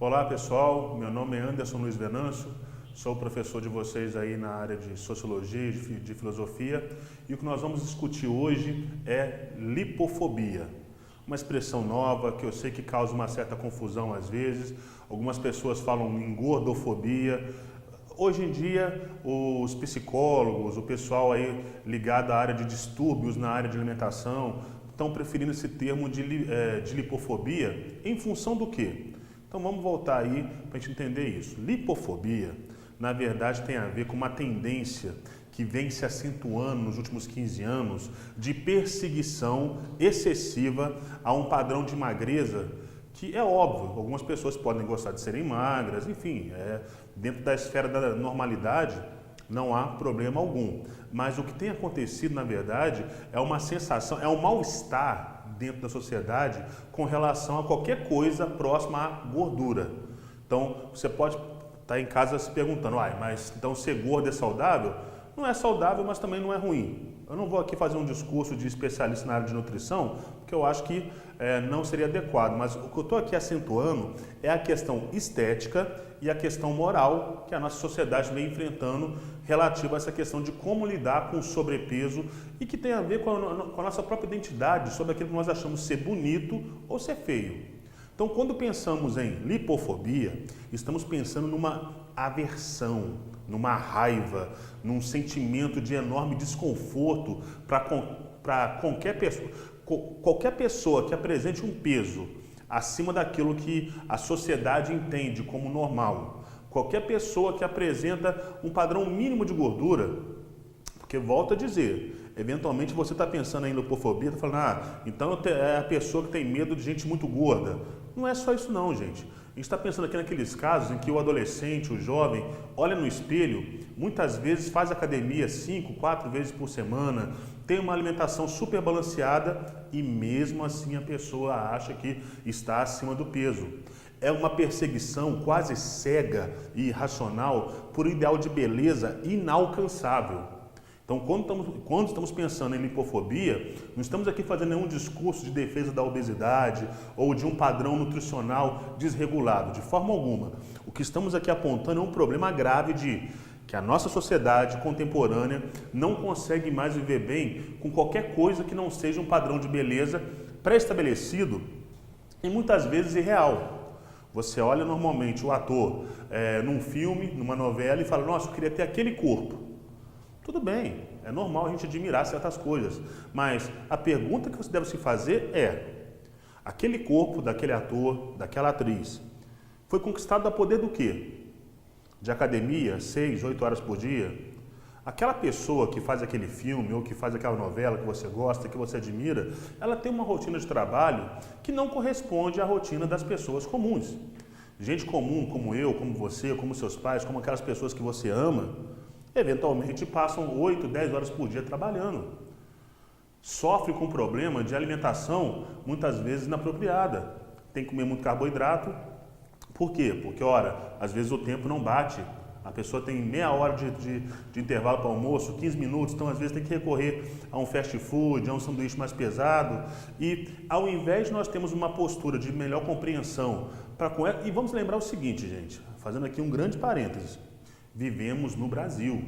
Olá pessoal, meu nome é Anderson Luiz Venâncio, sou professor de vocês aí na área de Sociologia e de Filosofia, e o que nós vamos discutir hoje é lipofobia. Uma expressão nova que eu sei que causa uma certa confusão às vezes, algumas pessoas falam em gordofobia. Hoje em dia, os psicólogos, o pessoal aí ligado à área de distúrbios na área de alimentação, estão preferindo esse termo de lipofobia em função do quê? Então vamos voltar aí para a gente entender isso. Lipofobia, na verdade, tem a ver com uma tendência que vem se acentuando nos últimos 15 anos de perseguição excessiva a um padrão de magreza que é óbvio, algumas pessoas podem gostar de serem magras, enfim, dentro da esfera da normalidade não há problema algum. Mas o que tem acontecido, na verdade, é uma sensação, é um mal-estar dentro da sociedade com relação a qualquer coisa próxima à gordura. Então, você pode estar em casa se perguntando, mas então ser gordo é saudável? Não é saudável, mas também não é ruim. Eu não vou aqui fazer um discurso de especialista na área de nutrição, porque eu acho que não seria adequado, mas o que eu estou aqui acentuando é a questão estética e a questão moral que a nossa sociedade vem enfrentando relativa a essa questão de como lidar com o sobrepeso e que tem a ver com a nossa própria identidade, sobre aquilo que nós achamos ser bonito ou ser feio. Então, quando pensamos em lipofobia, estamos pensando numa aversão, numa raiva, num sentimento de enorme desconforto para qualquer pessoa que apresente um peso acima daquilo que a sociedade entende como normal. Qualquer pessoa que apresenta um padrão mínimo de gordura, porque volto a dizer, eventualmente você está pensando em lipofobia, está falando, então é a pessoa que tem medo de gente muito gorda. Não é só isso não, gente. A gente está pensando aqui naqueles casos em que o adolescente, o jovem, olha no espelho, muitas vezes faz academia 5, 4 vezes por semana, tem uma alimentação super balanceada e mesmo assim a pessoa acha que está acima do peso. É uma perseguição quase cega e irracional por um ideal de beleza inalcançável. Então, quando estamos pensando em lipofobia, não estamos aqui fazendo nenhum discurso de defesa da obesidade ou de um padrão nutricional desregulado, de forma alguma. O que estamos aqui apontando é um problema grave de que a nossa sociedade contemporânea não consegue mais viver bem com qualquer coisa que não seja um padrão de beleza pré-estabelecido e muitas vezes irreal. Você olha normalmente o ator num filme, numa novela e fala, nossa, eu queria ter aquele corpo. Tudo bem, é normal a gente admirar certas coisas, mas a pergunta que você deve se fazer é, aquele corpo daquele ator, daquela atriz, foi conquistado a poder do quê? De academia, 6, 8 horas por dia? Aquela pessoa que faz aquele filme ou que faz aquela novela que você gosta, que você admira, ela tem uma rotina de trabalho que não corresponde à rotina das pessoas comuns. Gente comum, como eu, como você, como seus pais, como aquelas pessoas que você ama, eventualmente passam 8, 10 horas por dia trabalhando. Sofre com problema de alimentação, muitas vezes inapropriada. Tem que comer muito carboidrato. Por quê? Porque, às vezes o tempo não bate. A pessoa tem meia hora de intervalo para almoço, 15 minutos, então às vezes tem que recorrer a um fast food, a um sanduíche mais pesado. E ao invés de nós termos uma postura de melhor compreensão, e vamos lembrar o seguinte, gente, fazendo aqui um grande parênteses. Vivemos no Brasil,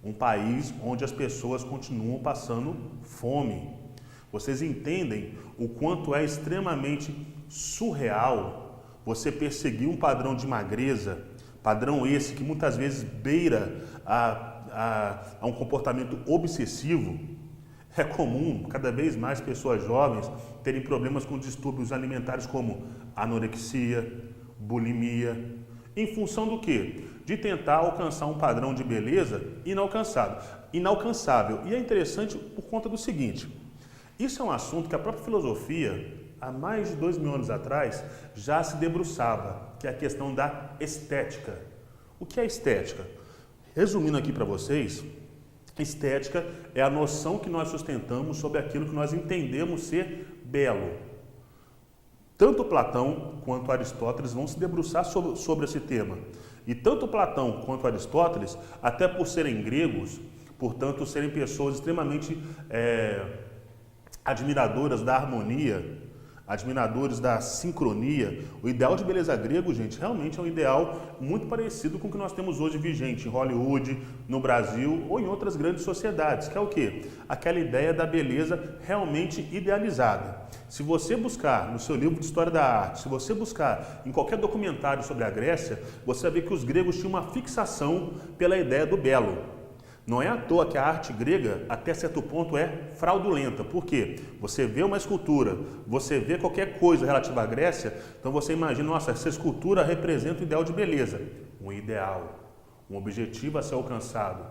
um país onde as pessoas continuam passando fome. Vocês entendem o quanto é extremamente surreal você perseguir um padrão de magreza, padrão esse que muitas vezes beira a um comportamento obsessivo? É comum, cada vez mais pessoas jovens terem problemas com distúrbios alimentares como anorexia, bulimia, em função do quê? De tentar alcançar um padrão de beleza inalcançável. E é interessante por conta do seguinte, isso é um assunto que a própria filosofia, há mais de 2000 anos atrás, já se debruçava, que é a questão da estética. O que é estética? Resumindo aqui para vocês, estética é a noção que nós sustentamos sobre aquilo que nós entendemos ser belo. Tanto Platão quanto Aristóteles vão se debruçar sobre esse tema. E tanto Platão quanto Aristóteles, até por serem gregos, portanto serem pessoas extremamente admiradoras da harmonia, admiradores da sincronia. O ideal de beleza grego, gente, realmente é um ideal muito parecido com o que nós temos hoje vigente em Hollywood, no Brasil ou em outras grandes sociedades, que é o quê? Aquela ideia da beleza realmente idealizada. Se você buscar no seu livro de História da Arte, se você buscar em qualquer documentário sobre a Grécia, você vai ver que os gregos tinham uma fixação pela ideia do belo. Não é à toa que a arte grega, até certo ponto, é fraudulenta. Por quê? Você vê uma escultura, você vê qualquer coisa relativa à Grécia, então você imagina, nossa, essa escultura representa o ideal de beleza. Um ideal, um objetivo a ser alcançado.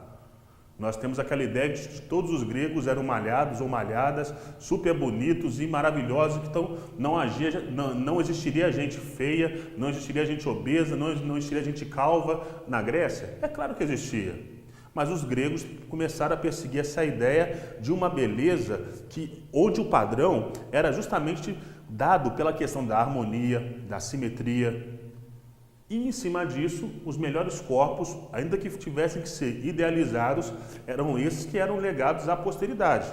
Nós temos aquela ideia de que todos os gregos eram malhados ou malhadas, super bonitos e maravilhosos, então não existiria gente feia, não existiria gente obesa, não existiria gente calva na Grécia. É claro que existia. Mas os gregos começaram a perseguir essa ideia de uma beleza onde o padrão era justamente dado pela questão da harmonia, da simetria. E em cima disso, os melhores corpos, ainda que tivessem que ser idealizados, eram esses que eram legados à posteridade.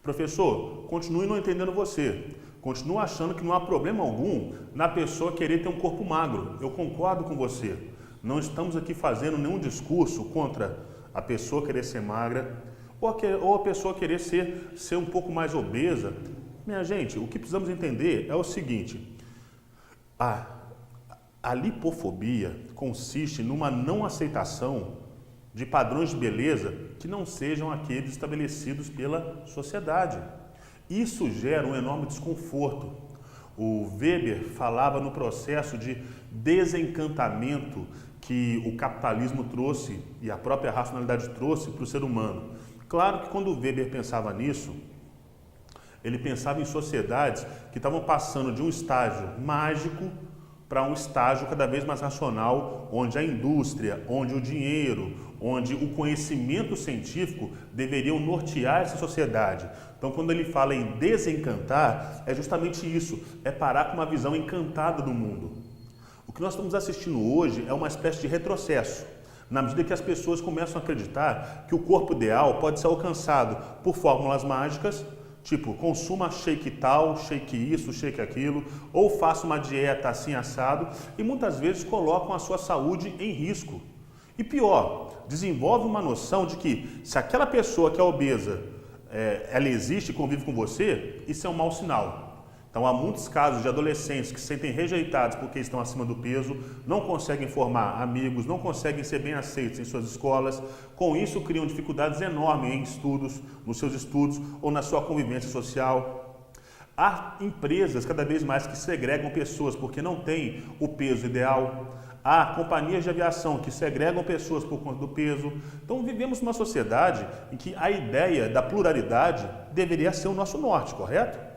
Professor, continue não entendendo você. Continuo achando que não há problema algum na pessoa querer ter um corpo magro. Eu concordo com você. Não estamos aqui fazendo nenhum discurso contra a pessoa querer ser magra ou a pessoa querer ser um pouco mais obesa. Minha gente, o que precisamos entender é o seguinte: a lipofobia consiste numa não aceitação de padrões de beleza que não sejam aqueles estabelecidos pela sociedade. Isso gera um enorme desconforto. O Weber falava no processo de desencantamento que o capitalismo trouxe e a própria racionalidade trouxe para o ser humano. Claro que quando o Weber pensava nisso, ele pensava em sociedades que estavam passando de um estágio mágico para um estágio cada vez mais racional, onde a indústria, onde o dinheiro, onde o conhecimento científico deveriam nortear essa sociedade. Então, quando ele fala em desencantar, é justamente isso, é parar com uma visão encantada do mundo. O que nós estamos assistindo hoje é uma espécie de retrocesso, na medida que as pessoas começam a acreditar que o corpo ideal pode ser alcançado por fórmulas mágicas, tipo, consuma shake tal, shake isso, shake aquilo, ou faça uma dieta assim assado, e muitas vezes colocam a sua saúde em risco. E pior, desenvolve uma noção de que se aquela pessoa que é obesa, ela existe e convive com você, isso é um mau sinal. Então, há muitos casos de adolescentes que se sentem rejeitados porque estão acima do peso, não conseguem formar amigos, não conseguem ser bem aceitos em suas escolas. Com isso, criam dificuldades enormes em estudos, nos seus estudos ou na sua convivência social. Há empresas cada vez mais que segregam pessoas porque não têm o peso ideal. Há companhias de aviação que segregam pessoas por conta do peso. Então, vivemos numa sociedade em que a ideia da pluralidade deveria ser o nosso norte, correto?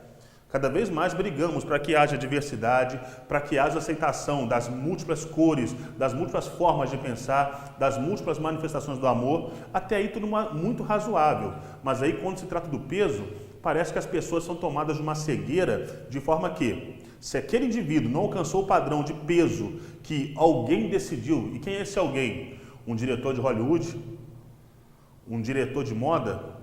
Cada vez mais brigamos para que haja diversidade, para que haja aceitação das múltiplas cores, das múltiplas formas de pensar, das múltiplas manifestações do amor. Até aí tudo muito razoável. Mas aí quando se trata do peso, parece que as pessoas são tomadas de uma cegueira, de forma que, se aquele indivíduo não alcançou o padrão de peso que alguém decidiu, e quem é esse alguém? Um diretor de Hollywood? Um diretor de moda?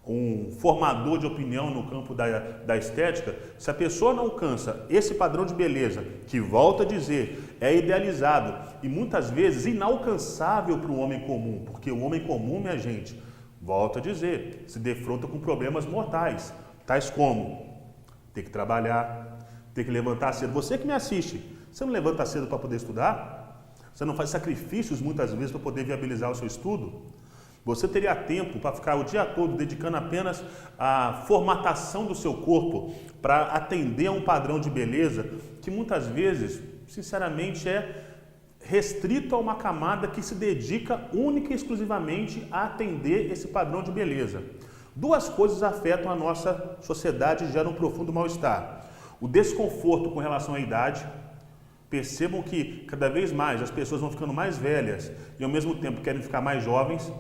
Um formador de opinião no campo da estética? Se a pessoa não alcança esse padrão de beleza, que, volto a dizer, é idealizado e muitas vezes inalcançável para o homem comum, porque o homem comum, minha gente, volto a dizer, se defronta com problemas mortais, tais como ter que trabalhar, ter que levantar cedo. Você que me assiste, você não levanta cedo para poder estudar? Você não faz sacrifícios muitas vezes para poder viabilizar o seu estudo? Você teria tempo para ficar o dia todo dedicando apenas à formatação do seu corpo para atender a um padrão de beleza que muitas vezes, sinceramente, é restrito a uma camada que se dedica única e exclusivamente a atender esse padrão de beleza. Duas coisas afetam a nossa sociedade e geram um profundo mal-estar. O desconforto com relação à idade. Percebam que cada vez mais as pessoas vão ficando mais velhas e ao mesmo tempo querem ficar mais jovens.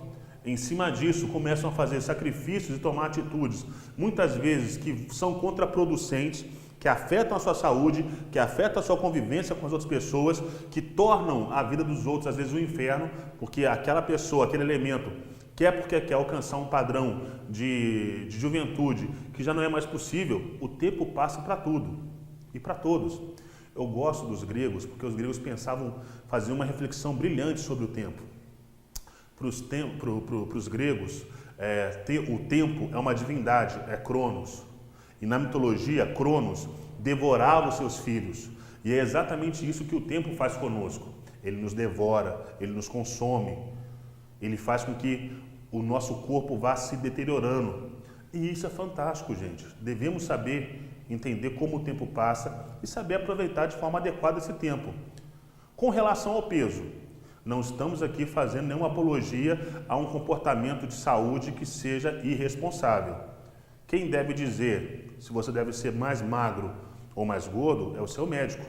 Em cima disso, começam a fazer sacrifícios e tomar atitudes, muitas vezes que são contraproducentes, que afetam a sua saúde, que afetam a sua convivência com as outras pessoas, que tornam a vida dos outros, às vezes, um inferno, porque aquela pessoa, aquele elemento quer porque quer alcançar um padrão de juventude que já não é mais possível, o tempo passa para tudo e para todos. Eu gosto dos gregos porque os gregos faziam uma reflexão brilhante sobre o tempo. Para os gregos, o tempo é uma divindade, é Cronos. E na mitologia, Cronos devorava os seus filhos. E é exatamente isso que o tempo faz conosco. Ele nos devora, ele nos consome, ele faz com que o nosso corpo vá se deteriorando. E isso é fantástico, gente. Devemos saber entender como o tempo passa e saber aproveitar de forma adequada esse tempo. Com relação ao peso, não estamos aqui fazendo nenhuma apologia a um comportamento de saúde que seja irresponsável. Quem deve dizer se você deve ser mais magro ou mais gordo é o seu médico,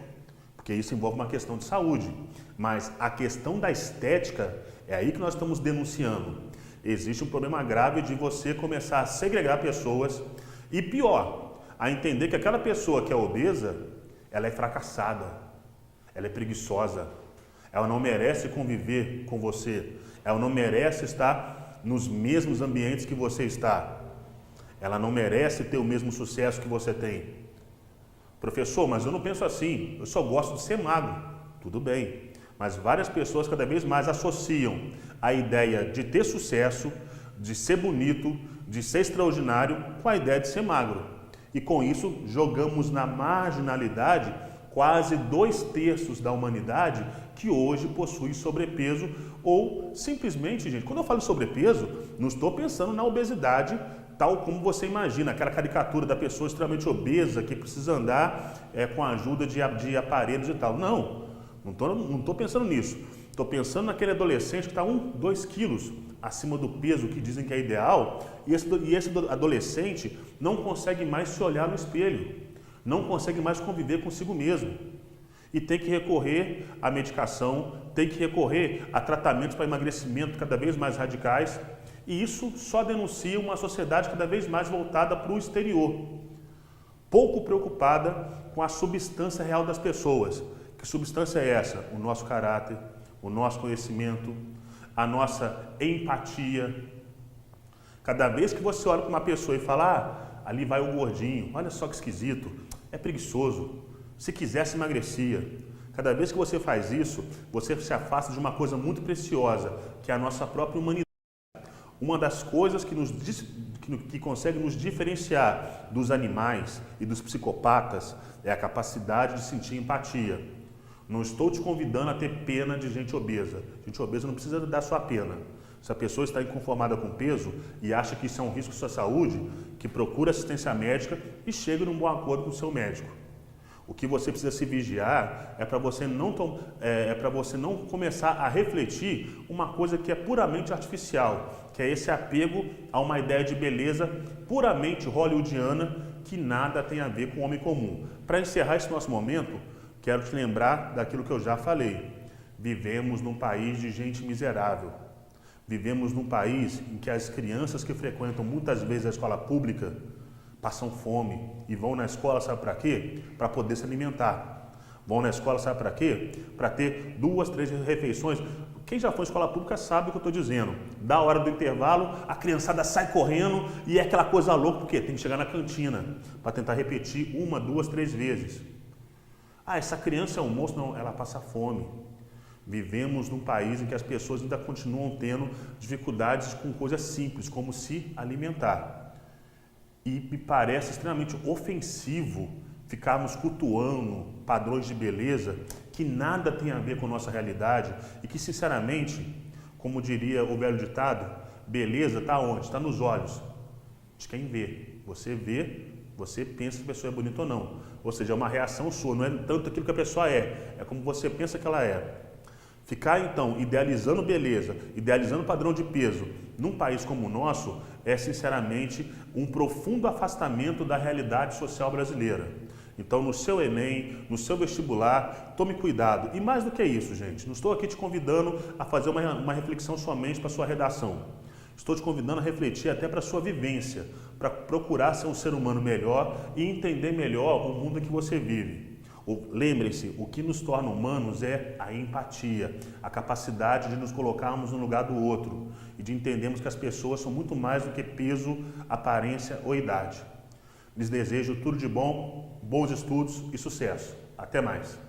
porque isso envolve uma questão de saúde. Mas a questão da estética é aí que nós estamos denunciando. Existe um problema grave de você começar a segregar pessoas e, pior, a entender que aquela pessoa que é obesa, ela é fracassada, ela é preguiçosa, ela não merece conviver com você, ela não merece estar nos mesmos ambientes que você está, ela não merece ter o mesmo sucesso que você tem. Professor, mas eu não penso assim, eu só gosto de ser magro. Tudo bem, mas várias pessoas cada vez mais associam a ideia de ter sucesso, de ser bonito, de ser extraordinário com a ideia de ser magro. E com isso jogamos na marginalidade quase 2/3 da humanidade que hoje possui sobrepeso ou simplesmente, gente, quando eu falo sobrepeso, não estou pensando na obesidade tal como você imagina, aquela caricatura da pessoa extremamente obesa que precisa andar com a ajuda de aparelhos e tal. Não estou pensando nisso. Estou pensando naquele adolescente que está 2 quilos acima do peso que dizem que é ideal e esse adolescente não consegue mais se olhar no espelho, não consegue mais conviver consigo mesmo e tem que recorrer à medicação, tem que recorrer a tratamentos para emagrecimento cada vez mais radicais e isso só denuncia uma sociedade cada vez mais voltada para o exterior, pouco preocupada com a substância real das pessoas. Que substância é essa? O nosso caráter, o nosso conhecimento, a nossa empatia. Cada vez que você olha para uma pessoa e fala, ali vai o gordinho, olha só que esquisito, é preguiçoso, se quisesse emagrecia. Cada vez que você faz isso, você se afasta de uma coisa muito preciosa, que é a nossa própria humanidade. Uma das coisas que consegue nos diferenciar dos animais e dos psicopatas é a capacidade de sentir empatia. Não estou te convidando a ter pena de gente obesa. Gente obesa não precisa dar sua pena. Se a pessoa está inconformada com o peso e acha que isso é um risco à sua saúde, que procure assistência médica e chegue num bom acordo com o seu médico. O que você precisa se vigiar é para você não começar a refletir uma coisa que é puramente artificial, que é esse apego a uma ideia de beleza puramente hollywoodiana que nada tem a ver com o homem comum. Para encerrar esse nosso momento, quero te lembrar daquilo que eu já falei. Vivemos num país de gente miserável. Vivemos num país em que as crianças que frequentam muitas vezes a escola pública passam fome e vão na escola, sabe para quê? Para poder se alimentar. Vão na escola, sabe para quê? Para ter 2, 3 refeições. Quem já foi em escola pública sabe o que eu estou dizendo. Da hora do intervalo, a criançada sai correndo e é aquela coisa louca, porque tem que chegar na cantina para tentar repetir 1, 2, 3 vezes. Essa criança é um monstro. Não, ela passa fome. Vivemos num país em que as pessoas ainda continuam tendo dificuldades com coisas simples, como se alimentar. E me parece extremamente ofensivo ficarmos cultuando padrões de beleza que nada tem a ver com a nossa realidade e que, sinceramente, como diria o velho ditado, beleza está onde? Está nos olhos de quem vê. Você vê, você pensa que a pessoa é bonita ou não. Ou seja, é uma reação sua, não é tanto aquilo que a pessoa é como você pensa que ela é. Ficar, então, idealizando beleza, idealizando padrão de peso, num país como o nosso, é, sinceramente, um profundo afastamento da realidade social brasileira. Então, no seu Enem, no seu vestibular, tome cuidado. E mais do que isso, gente, não estou aqui te convidando a fazer uma reflexão somente para a sua redação. Estou te convidando a refletir até para a sua vivência, para procurar ser um ser humano melhor e entender melhor o mundo em que você vive. Lembrem-se, o que nos torna humanos é a empatia, a capacidade de nos colocarmos no lugar do outro e de entendermos que as pessoas são muito mais do que peso, aparência ou idade. Lhes desejo tudo de bom, bons estudos e sucesso. Até mais!